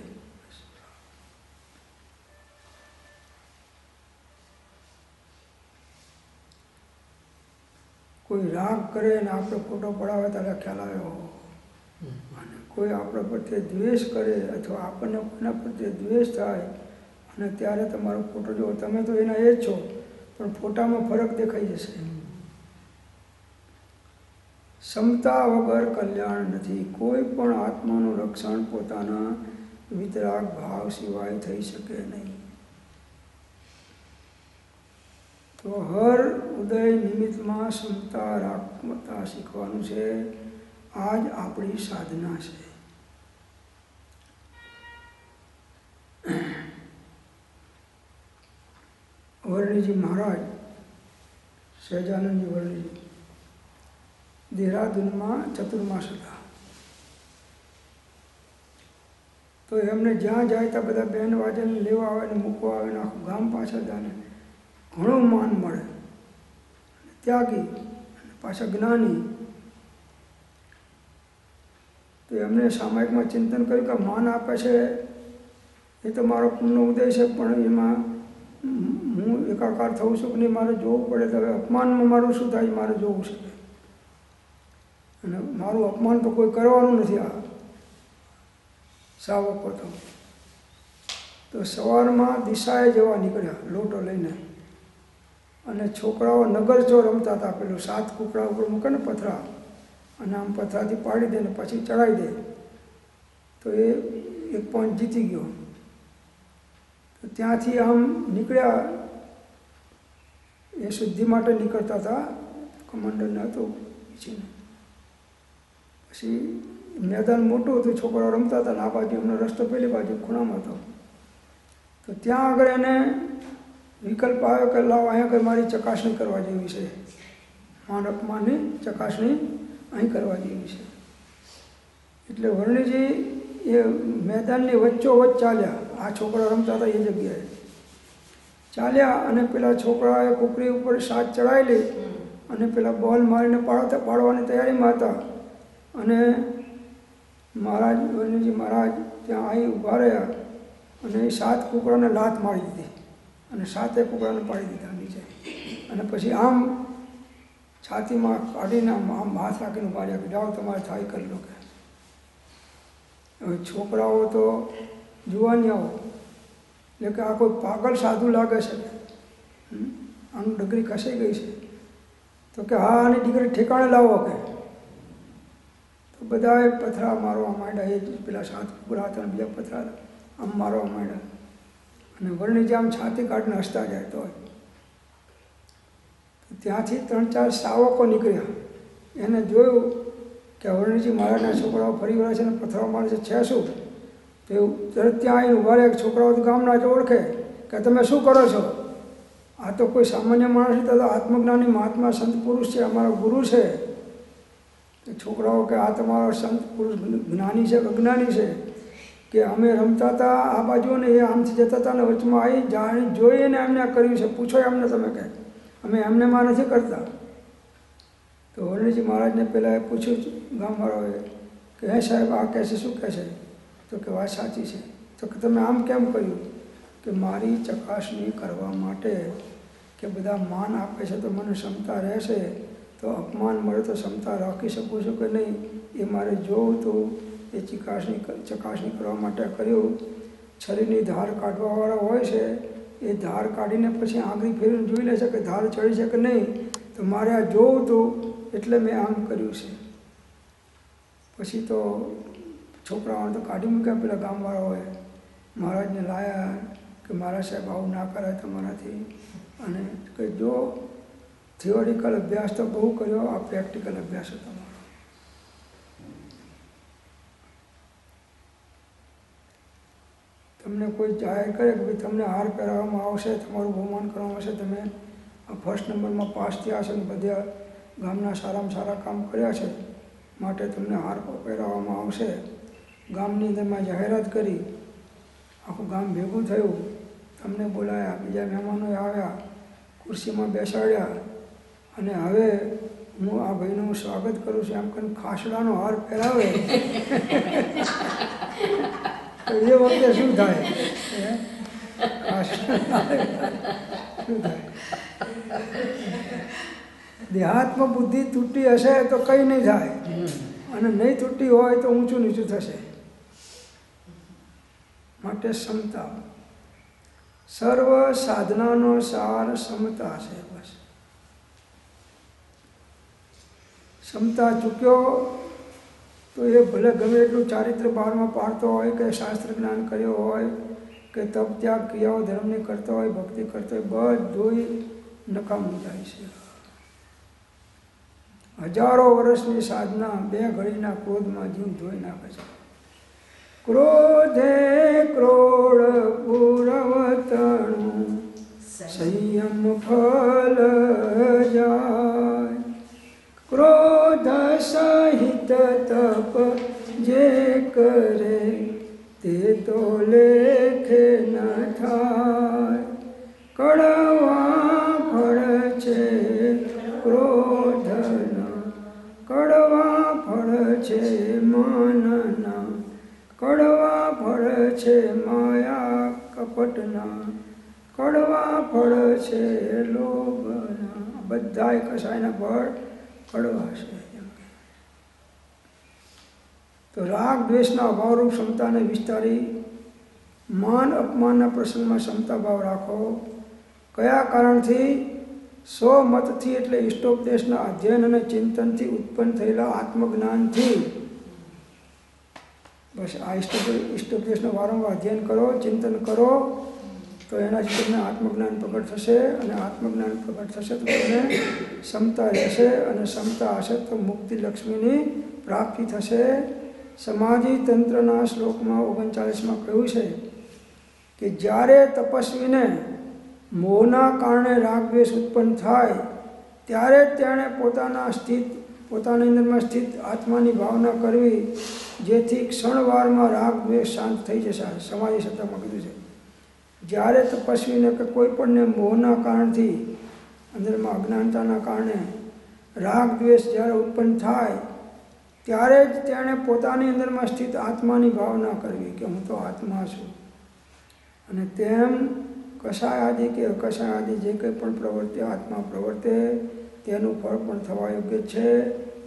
S2: કોઈ રાગ કરે અને આપણે ફોટો પડાવે ત્યારે ખ્યાલ આવ્યો, અને કોઈ આપણા પ્રત્યે દ્વેષ કરે અથવા આપણને કોઈના પ્રત્યે દ્વેષ થાય અને ત્યારે તમારો ફોટો જુઓ, તમે તો એના એ જ છો, પણ ફોટામાં ફરક દેખાઈ જશે. ક્ષમતા વગર કલ્યાણ નથી. કોઈ પણ આત્માનું રક્ષણ પોતાના વિતરાગ ભાવ સિવાય થઈ શકે નહીં. તો હર ઉદય નિમિત્તમાં ક્ષમતા રાખતા શીખવાનું છે. આ જ આપણી સાધના છે. વર્ણીજી મહારાજ, સહજાનંદજી વર્ણીજી દેહરાદૂનમાં ચતુર્માસ હતા. તો એમને જ્યાં જાય ત્યાં બધા બેન વાજન લેવા આવે ને મૂકવા આવે ને આખું ગામ પાછળ જાય ઘણું માન મળે. ત્યાગી અને પાછા જ્ઞાની. તો એમને સામાયિકમાં ચિંતન કર્યું કે માન આપે છે એ તો મારો પુણ્યનો ઉદય છે, પણ એમાં હું એકાકાર થઉં છું કે નહીં મારે જોવું પડે. તો હવે અપમાનમાં મારું શું થાય મારે જોવું છે. અને મારું અપમાન તો કોઈ કરવાનું નથી આ સાવકો તો સવારમાં દિશાએ જવા નીકળ્યા લોટો લઈને. અને છોકરાઓ નગરચો રમતા હતા. પેલું 7 કૂકડા ઉપર મૂકે ને પથરા, અને આમ પથરાથી પાડી દે ને પછી ચડાવી દે. તો એ 1 પોઈન્ટ જીતી ગયો. તો ત્યાંથી આમ નીકળ્યા. એ શુદ્ધિ માટે નીકળતા હતા. કમાન્ડરને હતું પછીને. પછી મેદાન મોટું હતું, છોકરાઓ રમતા હતા. આ બાજુ એમનો રસ્તો પેલી બાજુ ખૂણામાં હતો. તો ત્યાં આગળ એને વિકલ્પ આવ્યો કે લાવ અહીંયા કંઈ મારી ચકાસણી કરવા જેવી છે. માન અપમાનની ચકાસણી અહીં કરવા જેવી છે. એટલે વર્ણિજી એ મેદાનની વચ્ચોવચ્ચ ચાલ્યા. આ છોકરા રમતા હતા એ જગ્યાએ ચાલ્યા. અને પેલા છોકરાએ કુકરી ઉપર સાત ચડાવેલી અને પેલા બોલ મારીને પાડવાની તૈયારીમાં હતા. અને મહારાજ વર્ણિજી મહારાજ ત્યાં અહીં ઊભા રહ્યા અને એ 7 કૂકડાને લાત મારી દીધી અને 7 કૂકડાને પાડી દીધા નીચે. અને પછી આમ છાતીમાં કાઢીને આમ હાથ રાખીને ઊભા રહ્યા કે જાઓ તમારે થાય કરી લો. કે હવે છોકરાઓ તો જુવાનિયાઓ એટલે કે આ કોઈ પાગલ સાધુ લાગે છે, આનું ડગરી ખસાઈ ગઈ છે. તો કે હા આની દીકરી ઠેકાણે લાવો. કે તો બધાએ પથરા મારવા માંડ્યા. એ પેલા 7 કૂકડા હતા અને બીજા પથરા આમ મારવા માંડ્યા. અને વર્ણિજી આમ છાતી કાઢીને હસતા જાય. તો ત્યાંથી 3-4 સાવકો નીકળ્યા. એને જોયું કે વર્ણિજી મહારાજના છોકરાઓ ફરી વળે છે અને પથરા મારે છે શું. તો એવું તરત ત્યાં આવીને ઊભા રહ્યા. છોકરાઓ તો ગામના જ ઓળખે કે તમે શું કરો છો. આ તો કોઈ સામાન્ય માણસ નથી, તો આત્મજ્ઞાની મહાત્મા સંત પુરુષ છે, અમારા ગુરુ છે. છોકરાઓ કે આ તમારો સંત પુરુષ જ્ઞાની છે કે અજ્ઞાની છે. કે અમે રમતા હતા આ બાજુ ને એ આમથી જતા હતા ને વચમાં આવી જાણી જોઈને એમને આ કર્યું છે. પૂછો એમને તમે. કે અમે એમને માં નથી કરતા. તો વર્ણિજી મહારાજને પહેલાં પૂછ્યું ગામવાળાઓએ કે હે સાહેબ આ કહે છે શું કહે છે. તો કે વાત સાચી છે. તો કે તમે આમ કેમ કર્યું. કે મારી ચકાસણી કરવા માટે કે બધા માન આપે છે તો મને ક્ષમતા રહેશે, તો અપમાન મળે તો ક્ષમતા રાખી શકું છું કે નહીં એ મારે જોવું હતું. એ ચકાસણી કરવા માટે કર્યું. છરીની ધાર કાઢવાવાળા હોય છે એ ધાર કાઢીને પછી આંગળી ફેરીને જોઈ લે છે કે ધાર ચડી છે કે નહીં. તો મારે આ જોવું હતું એટલે મેં આમ કર્યું છે. પછી તો છોકરાઓને તો કાઢી મૂક્યા. પેલા ગામવાળાઓએ મહારાજને લાયા કે મહારાજ સાહેબ આવું ના કરાય તમારાથી. અને કે જો થિયોરિકલ અભ્યાસ તો બહુ કર્યો, આ પ્રેક્ટિકલ અભ્યાસ હતો તમારો. તમને કોઈ જાહેર કરે કે ભાઈ તમને હાર પહેરાવવામાં આવશે, તમારું બહુમાન કરવામાં આવશે, તમે ફર્સ્ટ નંબરમાં પાસ થયા છે ને બધા ગામના સારામાં સારા કામ કર્યા છે માટે તમને હાર પહેરાવવામાં આવશે. ગામની અંદર મેં જાહેરાત કરી. આખું ગામ ભેગું થયું. તમને બોલાયા. બીજા મહેમાનોએ આવ્યા. ખુરશીમાં બેસાડ્યા. અને હવે હું આ ભાઈનું સ્વાગત કરું છું એમ કરીને ખાસડાનો હાર પહેરાવે. તો એ વખતે શું થાય. શું થાય. દેહાત્મ બુદ્ધિ તૂટી હશે તો કંઈ નહીં થાય, અને નહીં તૂટી હોય તો ઊંચું નીચું થશે. માટે ક્ષમતા, સર્વ સાધનાનો સાર ક્ષમતા છે. બસ ક્ષમતા ચૂક્યો તો એ ભલે ગમે એટલું ચારિત્ર બહારમાં પાડતો હોય કે શાસ્ત્ર જ્ઞાન કર્યો હોય કે તપ ત્યાગ ક્રિયાઓ ધર્મની કરતો હોય, ભક્તિ કરતો હોય, બધું નકામું જાય છે. હજારો વર્ષની સાધના 2 ઘડીના ક્રોધમાં જીવ ધોઈ નાખે છે. ક્રોધે ક્રોડ પુરવતણું સંયમ ફલ જાય. ક્રોધ સહિત તપ જે કરે તે તો લેખે ન થાય. કડવા ફળ છે ક્રોધના, કડવા ફળ છે માનના, કડવા ફળ છે માયા કપટના, કડવા ફળ છે લોભના. બધાય કસાયના ફળ કડવા છે. તો રાગ દ્વેષના અભાવરૂપ ક્ષમતાને વિસ્તારી માન અપમાનના પ્રસંગમાં ક્ષમતા ભાવ રાખો. કયા કારણથી? સ્વમતથી એટલે ઇષ્ટોપદેશના અધ્યયન અને ચિંતનથી ઉત્પન્ન થયેલા આત્મજ્ઞાનથી. બસ આ ઇષ્ટોપદેશનો વારંવાર અધ્યયન કરો, ચિંતન કરો, તો એનાથી તમને આત્મજ્ઞાન પ્રગટ થશે. અને આત્મજ્ઞાન પ્રગટ થશે તો તમને ક્ષમતા રહેશે, અને ક્ષમતા હશે તો મુક્તિ લક્ષ્મીની પ્રાપ્તિ થશે. સમાધિ તંત્રના શ્લોકમાં 39માં કહ્યું છે કે જ્યારે તપસ્વીને મોહના કારણે રાગદ્વેષ ઉત્પન્ન થાય ત્યારે જ તેણે પોતાની અંદરમાં સ્થિત આત્માની ભાવના કરવી, જેથી ક્ષણવારમાં રાગદ્વેષ શાંત થઈ જશે. સમાધિ સત્તામાં કીધું છે જ્યારે તપસ્વીને કે કોઈ પણને મોહના કારણથી અંદરમાં અજ્ઞાનતાના કારણે રાગદ્વેષ જ્યારે ઉત્પન્ન થાય ત્યારે જ તેણે પોતાની અંદરમાં સ્થિત આત્માની ભાવના કરવી કે હું તો આત્મા છું. અને તેમ કસાય આદિ કે અકસાય આદિ જે કંઈ પણ પ્રવૃત્તિ આત્મા પ્રવર્તે તેનું ફળ પણ થવા યોગ્ય છે,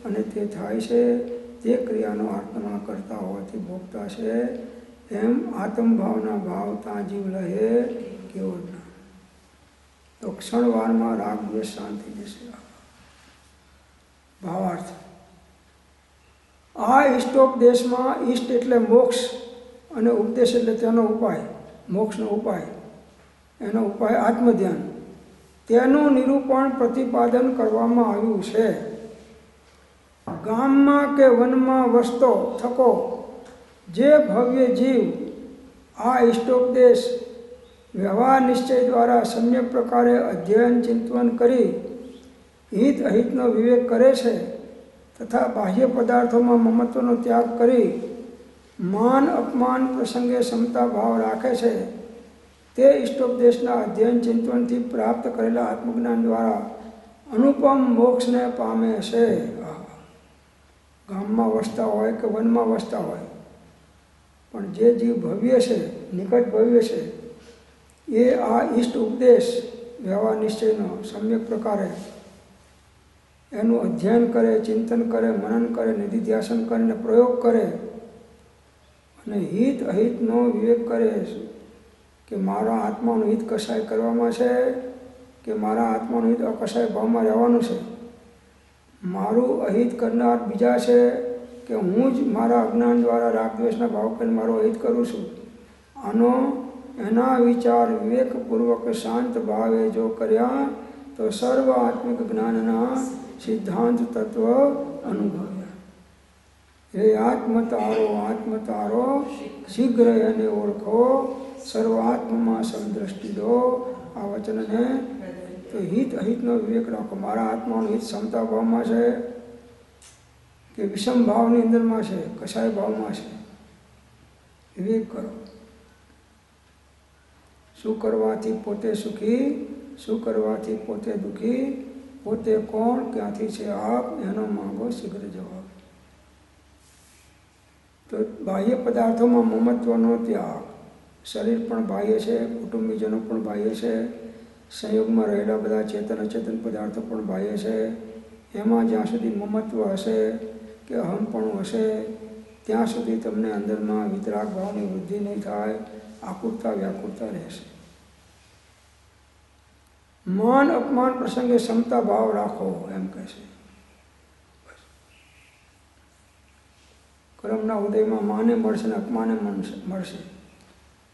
S2: અને તે થાય છે તે ક્રિયાનો આત્મા કરતા હોવાથી ભોગતા છે. એમ આત્મભાવના ભાવ ત્યાં જીવ લહે કેવો ના, તો ક્ષણવારમાં રાગ દ્વેષ શાંત થઈ જશે. ભાવાર્થ: આ ઇષ્ટોપદેશમાં ઇષ્ટ એટલે મોક્ષ અને ઉપદેશ એટલે તેનો ઉપાય, મોક્ષનો ઉપાય, એનો ઉપાય આત્મધ્યાન, તેનું નિરૂપણ પ્રતિપાદન કરવામાં આવ્યું છે. ગામમાં કે વનમાં વસતો થકો જે ભવ્ય જીવ આ ઇષ્ટોપદેશ વ્યવહાર નિશ્ચય દ્વારા સમ્યક પ્રકારે અધ્યયન ચિંતન કરી હિત અહિતનો વિવેક કરે છે તથા બાહ્ય પદાર્થોમાં મમત્વનો ત્યાગ કરી માન અપમાન પ્રસંગે ક્ષમતા ભાવ રાખે છે, તે ઇષ્ટોપદેશના અધ્યયન ચિંતનથી પ્રાપ્ત કરેલા આત્મજ્ઞાન દ્વારા અનુપમ મોક્ષને પામે છે. ગામમાં વસતા હોય કે વનમાં વસતા હોય, પણ જે જીવ ભવ્ય છે, નિકટ ભવ્ય છે, એ આ ઇષ્ટ ઉપદેશ વ્યવહાર નિશ્ચયનો સમ્યક પ્રકારે એનું અધ્યયન કરે, ચિંતન કરે, મનન કરે, નિધિધ્યાસન કરીને પ્રયોગ કરે અને હિત અહિતનો વિવેક કરે કે મારા આત્માનું હિત કસાય કરવામાં છે કે મારા આત્માનું હિત અકસાય ભાવમાં રહેવાનું છે, મારું અહિત કરનાર બીજા છે કે હું જ મારા અજ્ઞાન દ્વારા રાગદ્વેષના ભાવ કરીને મારો અહિત કરું છું. આનો એના વિચાર વિવેકપૂર્વક શાંત ભાવે જો કર્યા તો સર્વ આત્મિક જ્ઞાનના સિદ્ધાંત તત્વ અનુભવ્યા. હે આત્મતારો શીઘ્ર એને ઓળખો, સર્વાત્મમાં સમદ્રષ્ટિ દો. આ વચનને તો હિત અહિતનો વિવેક રાખો. મારા આત્માનું હિત ક્ષમતા ભાવમાં છે કે વિષમ ભાવની અંદરમાં છે, કસાય ભાવમાં છે, વિવેક કરો. શું કરવાથી પોતે સુખી, શું કરવાથી પોતે દુઃખી, પોતે કોણ, ક્યાંથી છે આપ, એનો માંગો શીઘ્ર જવાબ. તો બાહ્ય પદાર્થોમાં મમત્વનો ત્યાગ. શરીર પણ બાહ્ય છે, કુટુંબીજનો પણ બાહ્ય છે, સંયોગમાં રહેલા બધા ચેતન અચેતન પદાર્થો પણ બાહ્ય છે. એમાં જ્યાં સુધી મમત્વ હશે કે અહમપણું હશે ત્યાં સુધી તમને અંદરમાં વિતરાગ ભાવની વૃદ્ધિ નહીં થાય, આકુરતા વ્યાકુરતા રહેશે. માન અપમાન પ્રસંગે ક્ષમતા ભાવ રાખો એમ કહે છે. કર્મના ઉદયમાં માને મળશે ને અપમાને મળશે,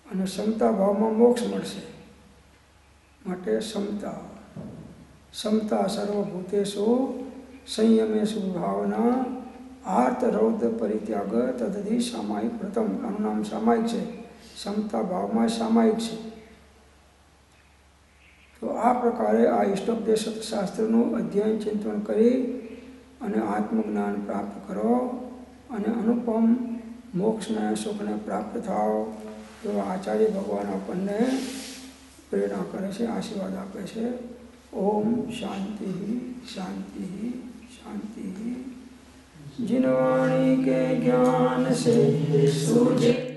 S2: અને ક્ષમતા ભાવમાં મોક્ષ મળશે. માટે ક્ષમતા સર્વભૂતેષુ સંયમેષુ ભાવના આર્ત રૌદ્ર પરિત્યાગ તદધિ સામાયિક પ્રથમ. આનું નામ સામાયિક છે. ક્ષમતા ભાવમાં સામાયિક છે. તો આ પ્રકારે આ ઇષ્ટોપદેશ શાસ્ત્રનું અધ્યયન ચિંતન કરી અને આત્મજ્ઞાન પ્રાપ્ત કરો અને અનુપમ મોક્ષને સુખને પ્રાપ્ત થાવ એવા આચાર્ય ભગવાન આપણને પ્રેરણા કરે છે, આશીર્વાદ આપે છે. ઓમ શાંતિ શાંતિ शांति. जिन वाणी के ज्ञान से सूझे